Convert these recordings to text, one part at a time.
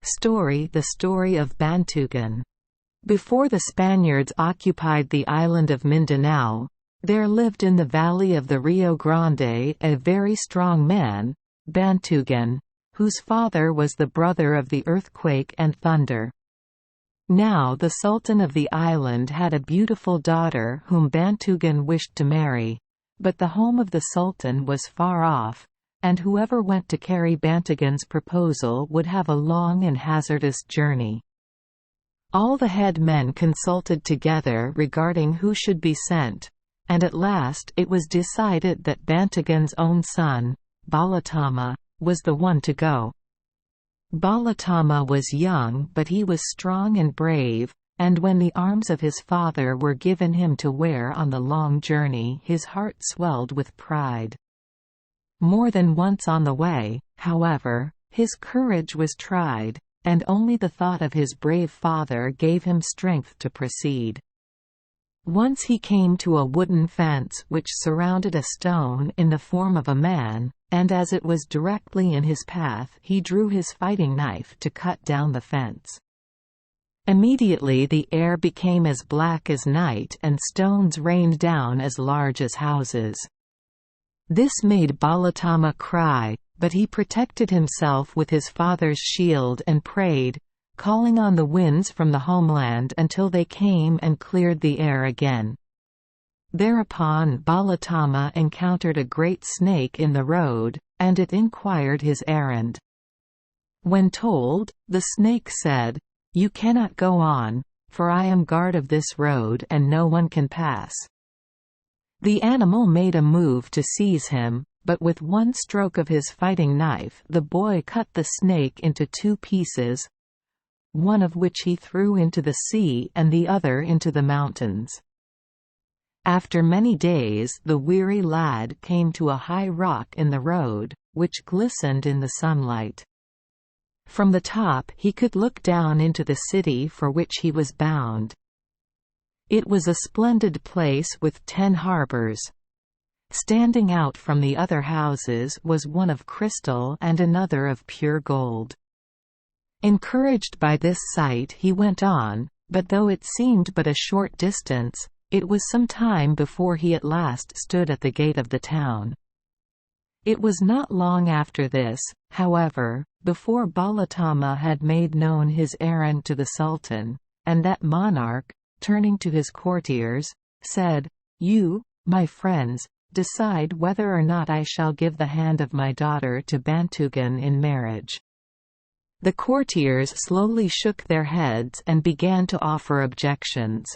The story of Bantugan. Before the Spaniards occupied the island of Mindanao, there lived in the valley of the Rio Grande a very strong man, Bantugan, whose father was the brother of the earthquake and thunder. Now the Sultan of the island had a beautiful daughter whom Bantugan wished to marry, but the home of the Sultan was far off, and whoever went to carry Bantugan's proposal would have a long and hazardous journey. All the head men consulted together regarding who should be sent, and at last it was decided that Bantugan's own son, Balatama, was the one to go. Balatama was young, but he was strong and brave, and when the arms of his father were given him to wear on the long journey, his heart swelled with pride. More than once on the way, however, his courage was tried, and only the thought of his brave father gave him strength to proceed. Once he came to a wooden fence which surrounded a stone in the form of a man, and as it was directly in his path he drew his fighting knife to cut down the fence. Immediately the air became as black as night and stones rained down as large as houses. This made Balatama cry, but he protected himself with his father's shield and prayed, calling on the winds from the homeland until they came and cleared the air again. Thereupon Balatama encountered a great snake in the road, and it inquired his errand. When told, the snake said, "You cannot go on, for I am guard of this road and no one can pass." The animal made a move to seize him, but with one stroke of his fighting knife the boy cut the snake into 2 pieces, one of which he threw into the sea and the other into the mountains. After many days the weary lad came to a high rock in the road, which glistened in the sunlight. From the top he could look down into the city for which he was bound. It was a splendid place with 10 harbors. Standing out from the other houses was one of crystal and another of pure gold. Encouraged by this sight he went on, but though it seemed but a short distance, it was some time before he at last stood at the gate of the town. It was not long after this, however, before Balatama had made known his errand to the Sultan, and that monarch, turning to his courtiers, said, "You, my friends, decide whether or not I shall give the hand of my daughter to Bantugan in marriage." The courtiers slowly shook their heads and began to offer objections.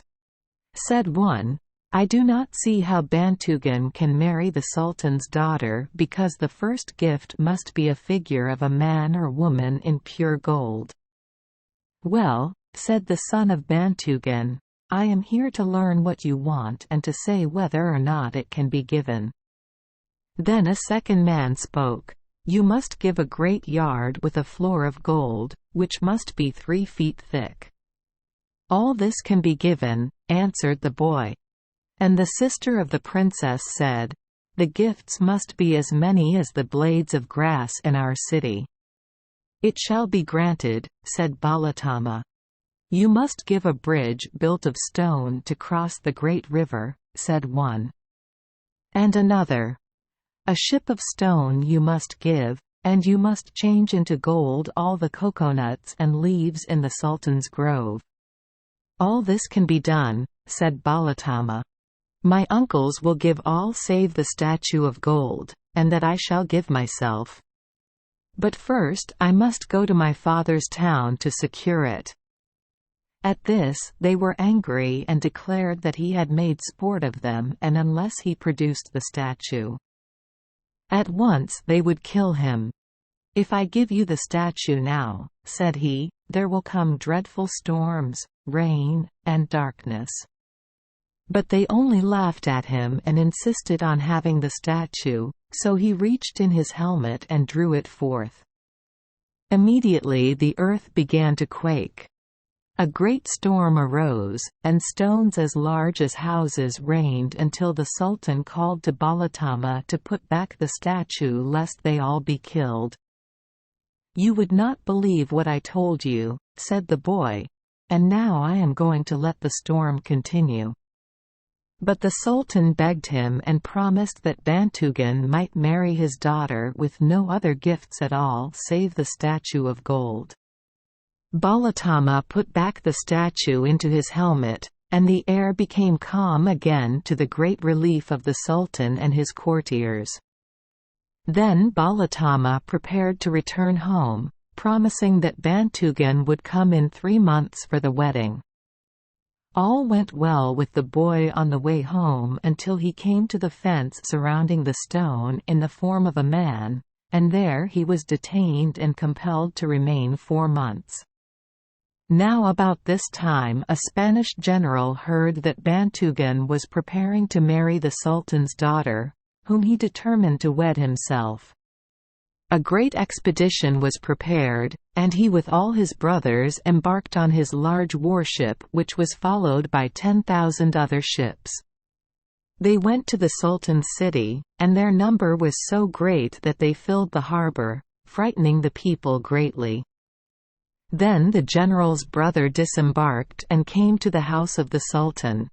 Said one, "I do not see how Bantugan can marry the Sultan's daughter because the first gift must be a figure of a man or woman in pure gold." "Well," said the son of Bantugan, "I am here to learn what you want and to say whether or not it can be given." Then a second man spoke, "You must give a great yard with a floor of gold, which must be 3 feet thick." "All this can be given," answered the boy. And the sister of the princess said, "The gifts must be as many as the blades of grass in our city." "It shall be granted," said Balatama. "You must give a bridge built of stone to cross the great river," said one. And another, "A ship of stone you must give, and you must change into gold all the coconuts and leaves in the Sultan's grove." "All this can be done," said Balatama. "My uncles will give all save the statue of gold, and that I shall give myself. But first I must go to my father's town to secure it." At this, they were angry and declared that he had made sport of them, and unless he produced the statue, at once they would kill him. "If I give you the statue now," said he, "there will come dreadful storms, rain, and darkness." But they only laughed at him and insisted on having the statue, so he reached in his helmet and drew it forth. Immediately the earth began to quake. A great storm arose, and stones as large as houses rained until the Sultan called to Balatama to put back the statue lest they all be killed. "You would not believe what I told you," said the boy, "and now I am going to let the storm continue." But the Sultan begged him and promised that Bantugan might marry his daughter with no other gifts at all save the statue of gold. Balatama put back the statue into his helmet, and the air became calm again to the great relief of the Sultan and his courtiers. Then Balatama prepared to return home, promising that Bantugan would come in 3 months for the wedding. All went well with the boy on the way home until he came to the fence surrounding the stone in the form of a man, and there he was detained and compelled to remain 4 months. Now about this time a Spanish general heard that Bantugan was preparing to marry the Sultan's daughter, whom he determined to wed himself. A great expedition was prepared, and he with all his brothers embarked on his large warship, which was followed by 10,000 other ships. They went to the Sultan's city, and their number was so great that they filled the harbor, frightening the people greatly. Then the general's brother disembarked and came to the house of the Sultan.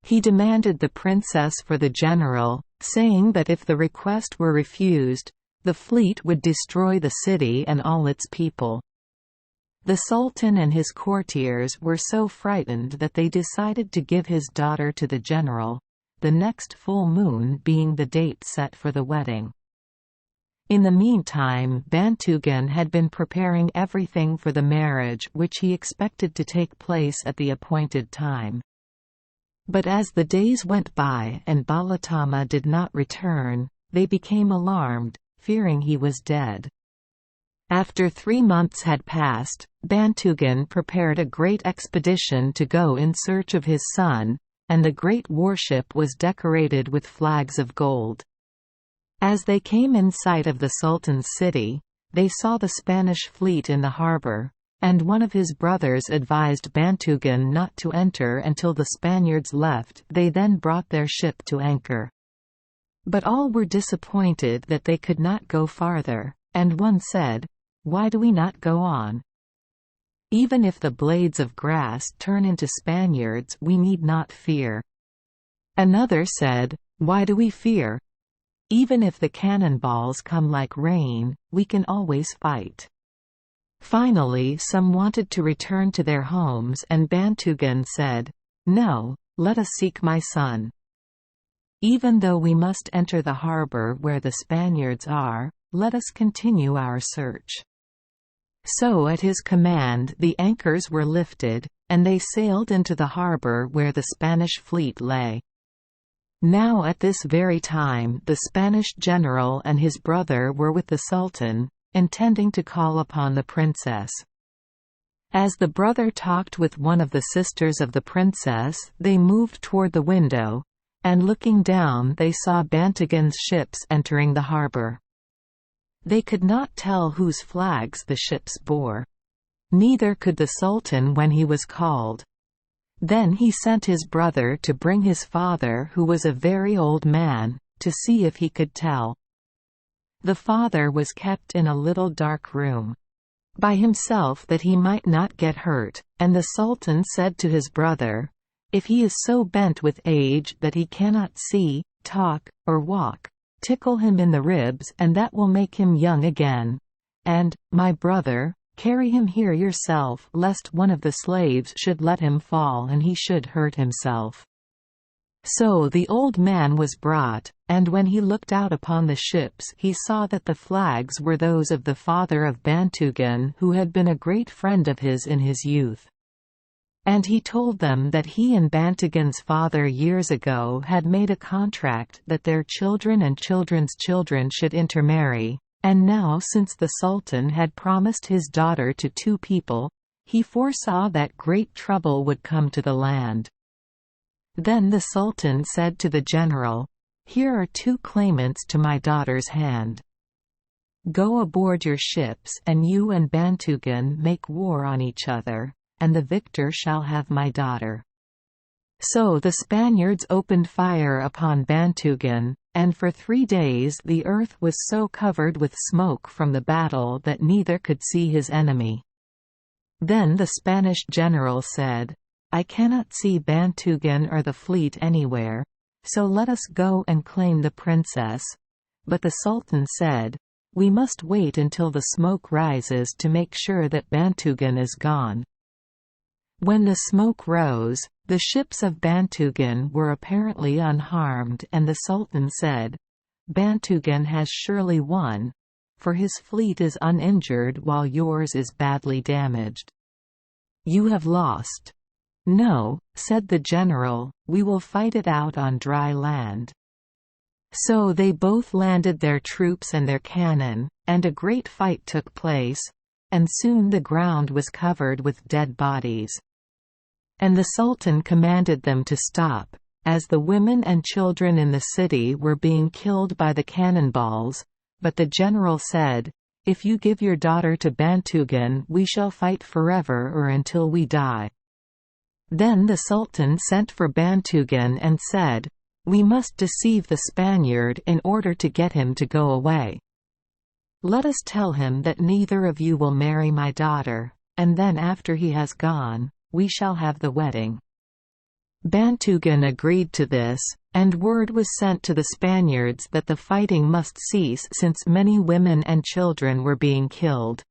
He demanded the princess for the general, saying that if the request were refused, the fleet would destroy the city and all its people. The Sultan and his courtiers were so frightened that they decided to give his daughter to the general, the next full moon being the date set for the wedding. In the meantime, Bantugan had been preparing everything for the marriage, which he expected to take place at the appointed time. But as the days went by and Balatama did not return, they became alarmed, fearing he was dead. After 3 months had passed, Bantugan prepared a great expedition to go in search of his son, and the great warship was decorated with flags of gold. As they came in sight of the Sultan's city, they saw the Spanish fleet in the harbor, and one of his brothers advised Bantugan not to enter until the Spaniards left. They then brought their ship to anchor. But all were disappointed that they could not go farther, and one said, "Why do we not go on? Even if the blades of grass turn into Spaniards, we need not fear." Another said, "Why do we fear? Even if the cannonballs come like rain, we can always fight." Finally some wanted to return to their homes, and Bantugan said, "No, let us seek my son. Even though we must enter the harbor where the Spaniards are, let us continue our search." So at his command the anchors were lifted, and they sailed into the harbor where the Spanish fleet lay. Now at this very time the Spanish general and his brother were with the Sultan, intending to call upon the princess. As the brother talked with one of the sisters of the princess, they moved toward the window, and looking down they saw Bantugan's ships entering the harbor. They could not tell whose flags the ships bore. Neither could the Sultan when he was called. Then he sent his brother to bring his father, who was a very old man, to see if he could tell. The father was kept in a little dark room by himself that he might not get hurt, and the Sultan said to his brother, "If he is so bent with age that he cannot see, talk, or walk, tickle him in the ribs and that will make him young again. And, my brother, carry him here yourself, lest one of the slaves should let him fall and he should hurt himself." So the old man was brought, and when he looked out upon the ships he saw that the flags were those of the father of Bantugan, who had been a great friend of his in his youth. And he told them that he and Bantugan's father years ago had made a contract that their children and children's children should intermarry, and now since the Sultan had promised his daughter to 2 people, he foresaw that great trouble would come to the land. Then the Sultan said to the general, "Here are 2 claimants to my daughter's hand. Go aboard your ships and you and Bantugan make war on each other, and the victor shall have my daughter." So the Spaniards opened fire upon Bantugan, and for 3 days the earth was so covered with smoke from the battle that neither could see his enemy. Then the Spanish general said, "I cannot see Bantugan or the fleet anywhere, so let us go and claim the princess." But the Sultan said, "We must wait until the smoke rises to make sure that Bantugan is gone." When the smoke rose, the ships of Bantugan were apparently unharmed, and the Sultan said, "Bantugan has surely won, for his fleet is uninjured while yours is badly damaged. You have lost." "No," said the general, "we will fight it out on dry land." So they both landed their troops and their cannon, and a great fight took place, and soon the ground was covered with dead bodies. And the Sultan commanded them to stop, as the women and children in the city were being killed by the cannonballs, but the general said, "If you give your daughter to Bantugan, we shall fight forever or until we die." Then the Sultan sent for Bantugan and said, "We must deceive the Spaniard in order to get him to go away. Let us tell him that neither of you will marry my daughter, and then after he has gone, we shall have the wedding." Bantugan agreed to this, and word was sent to the Spaniards that the fighting must cease since many women and children were being killed.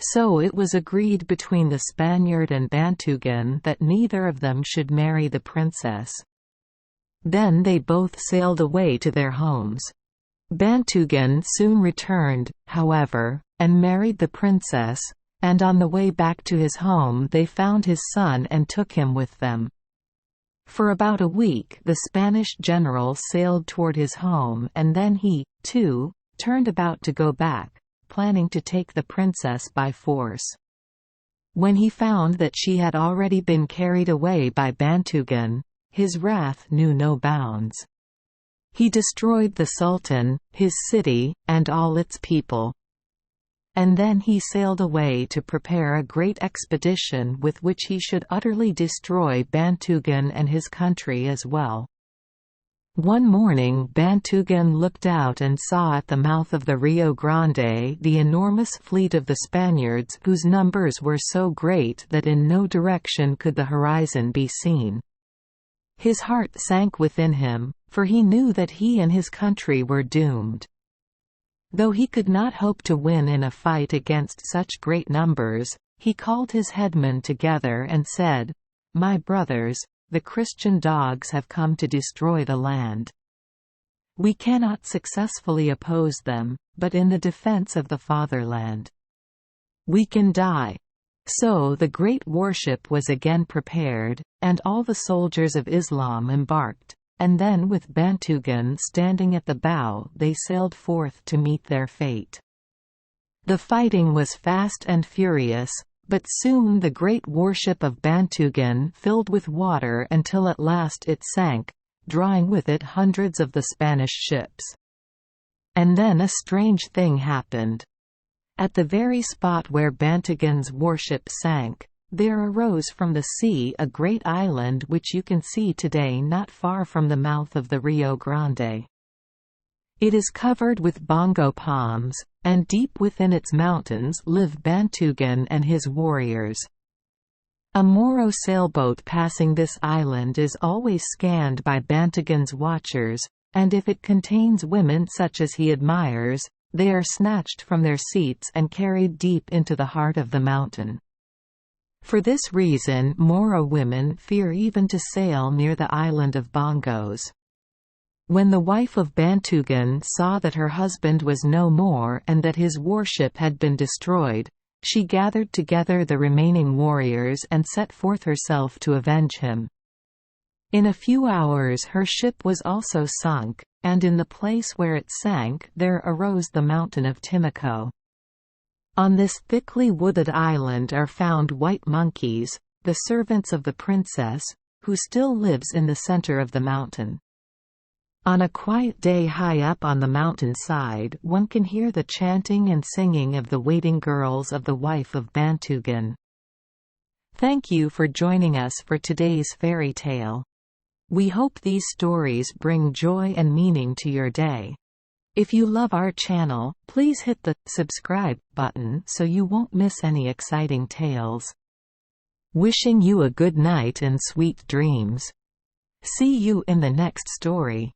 So it was agreed between the Spaniard and Bantugan that neither of them should marry the princess. Then they both sailed away to their homes. Bantugan soon returned, however, and married the princess, and on the way back to his home they found his son and took him with them. For about a week the Spanish general sailed toward his home, and then he, too, turned about to go back, planning to take the princess by force. When he found that she had already been carried away by Bantugan, his wrath knew no bounds. He destroyed the Sultan, his city, and all its people. And then he sailed away to prepare a great expedition with which he should utterly destroy Bantugan and his country as well. One morning Bantugan looked out and saw at the mouth of the Rio Grande the enormous fleet of the Spaniards, whose numbers were so great that in no direction could the horizon be seen. His heart sank within him, for he knew that he and his country were doomed. Though he could not hope to win in a fight against such great numbers, he called his headmen together and said, "My brothers, the Christian dogs have come to destroy the land. We cannot successfully oppose them, but in the defense of the fatherland, we can die." So the great warship was again prepared, and all the soldiers of Islam embarked, and then with Bantugan standing at the bow they sailed forth to meet their fate. The fighting was fast and furious, but soon the great warship of Bantugan filled with water until at last it sank, drawing with it hundreds of the Spanish ships. And then a strange thing happened. At the very spot where Bantugan's warship sank, there arose from the sea a great island which you can see today not far from the mouth of the Rio Grande. It is covered with bongo palms, and deep within its mountains live Bantugan and his warriors. A Moro sailboat passing this island is always scanned by Bantugan's watchers, and if it contains women such as he admires, they are snatched from their seats and carried deep into the heart of the mountain. For this reason Moro women fear even to sail near the island of Bongos. When the wife of Bantugan saw that her husband was no more and that his warship had been destroyed, she gathered together the remaining warriors and set forth herself to avenge him. In a few hours her ship was also sunk, and in the place where it sank there arose the mountain of Timico. On this thickly wooded island are found white monkeys, the servants of the princess, who still lives in the center of the mountain. On a quiet day high up on the mountain side one can hear the chanting and singing of the waiting girls of the wife of Bantugan. Thank you for joining us for today's fairy tale. We hope these stories bring joy and meaning to your day. If you love our channel, please hit the subscribe button so you won't miss any exciting tales. Wishing you a good night and sweet dreams. See you in the next story.